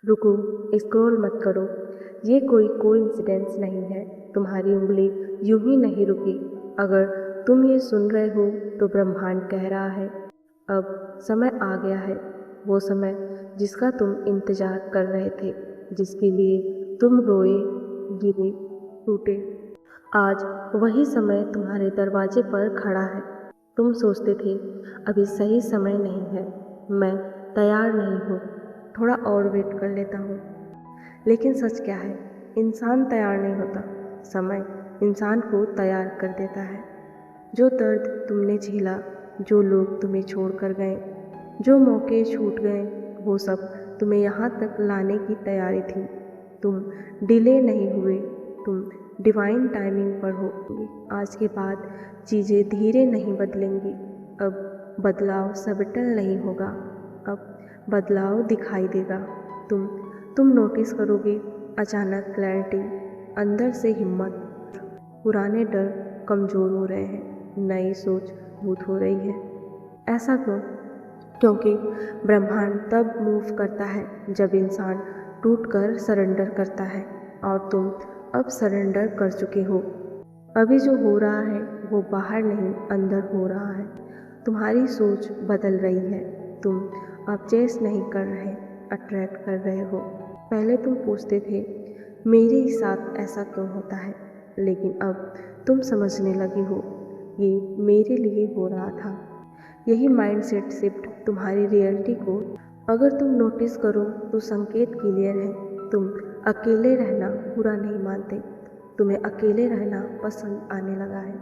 रुको, स्क्रॉल मत करो। ये कोई कोइंसिडेंस नहीं है। तुम्हारी उंगली यूं ही नहीं रुकी। अगर तुम ये सुन रहे हो तो ब्रह्मांड कह रहा है, अब समय आ गया है। वो समय जिसका तुम इंतजार कर रहे थे, जिसके लिए तुम रोए, गिरे, टूटे। आज वही समय तुम्हारे दरवाजे पर खड़ा है। तुम सोचते थे अभी सही समय नहीं है, मैं तैयार नहीं हूँ, थोड़ा और वेट कर लेता हूँ। लेकिन सच क्या है, इंसान तैयार नहीं होता, समय इंसान को तैयार कर देता है। जो दर्द तुमने झेला, जो लोग तुम्हें छोड़कर गए, जो मौके छूट गए, वो सब तुम्हें यहाँ तक लाने की तैयारी थी। तुम डिले नहीं हुए, तुम डिवाइन टाइमिंग पर होगे। आज के बाद चीज़ें धीरे नहीं बदलेंगी। अब बदलाव सबटल नहीं होगा, अब बदलाव दिखाई देगा। तुम नोटिस करोगे, अचानक क्लैरिटी, अंदर से हिम्मत, पुराने डर कमज़ोर हो रहे हैं, नई सोच मजबूत हो रही है। ऐसा क्यों? क्योंकि ब्रह्मांड तब मूव करता है जब इंसान टूटकर सरेंडर करता है, और तुम अब सरेंडर कर चुके हो। अभी जो हो रहा है वो बाहर नहीं, अंदर हो रहा है। तुम्हारी सोच बदल रही है। तुम अब चेस नहीं कर रहे, अट्रैक्ट कर रहे हो। पहले तुम पूछते थे मेरे ही साथ ऐसा क्यों होता है, लेकिन अब तुम समझने लगी हो, ये मेरे लिए हो रहा था। यही माइंडसेट शिफ्ट तुम्हारी रियलिटी को, अगर तुम नोटिस करो तो संकेत क्लियर है। तुम अकेले रहना बुरा नहीं मानते, तुम्हें अकेले रहना पसंद आने लगा है।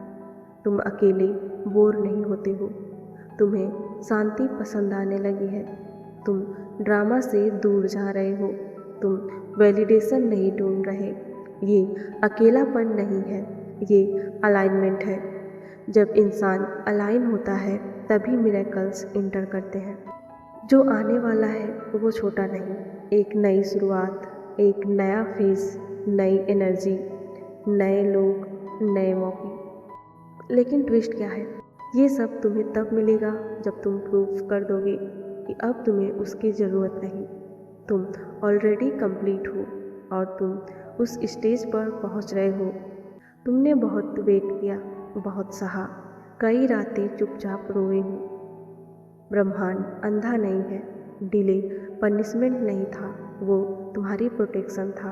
तुम अकेले बोर नहीं होते हो, तुम्हें शांति पसंद आने लगी है। तुम ड्रामा से दूर जा रहे हो, तुम वैलिडेशन नहीं ढूंढ रहे। ये अकेलापन नहीं है, ये अलाइनमेंट है। जब इंसान अलाइन होता है तभी मिरेकल्स इंटर करते हैं। जो आने वाला है वो छोटा नहीं, एक नई शुरुआत, एक नया फेस, नई एनर्जी, नए लोग, नए मौके। लेकिन ट्विस्ट क्या है, ये सब तुम्हें तब मिलेगा जब तुम प्रूफ कर दोगे कि अब तुम्हें उसकी ज़रूरत नहीं। तुम ऑलरेडी कंप्लीट हो, और तुम उस स्टेज पर पहुंच रहे हो। तुमने बहुत वेट किया, बहुत सहा, कई रातें चुपचाप रोए हो। ब्रह्मांड अंधा नहीं है, डिले पनिशमेंट नहीं था, वो तुम्हारी प्रोटेक्शन था।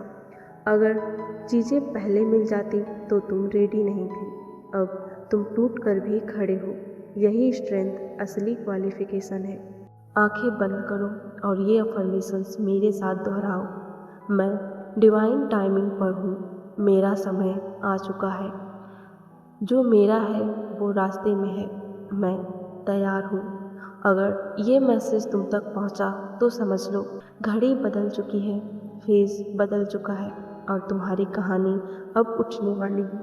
अगर चीज़ें पहले मिल जाती तो तुम रेडी नहीं थे। अब तुम टूट कर भी खड़े हो। यही स्ट्रेंथ असली क्वालिफिकेशन है। आंखें बंद करो और ये अफर्मेशंस मेरे साथ दोहराओ। मैं डिवाइन टाइमिंग पर हूँ, मेरा समय आ चुका है। जो मेरा है वो रास्ते में है, मैं तैयार हूँ। अगर ये मैसेज तुम तक पहुँचा तो समझ लो, घड़ी बदल चुकी है, फेज बदल चुका है, और तुम्हारी कहानी अब उठने वाली है।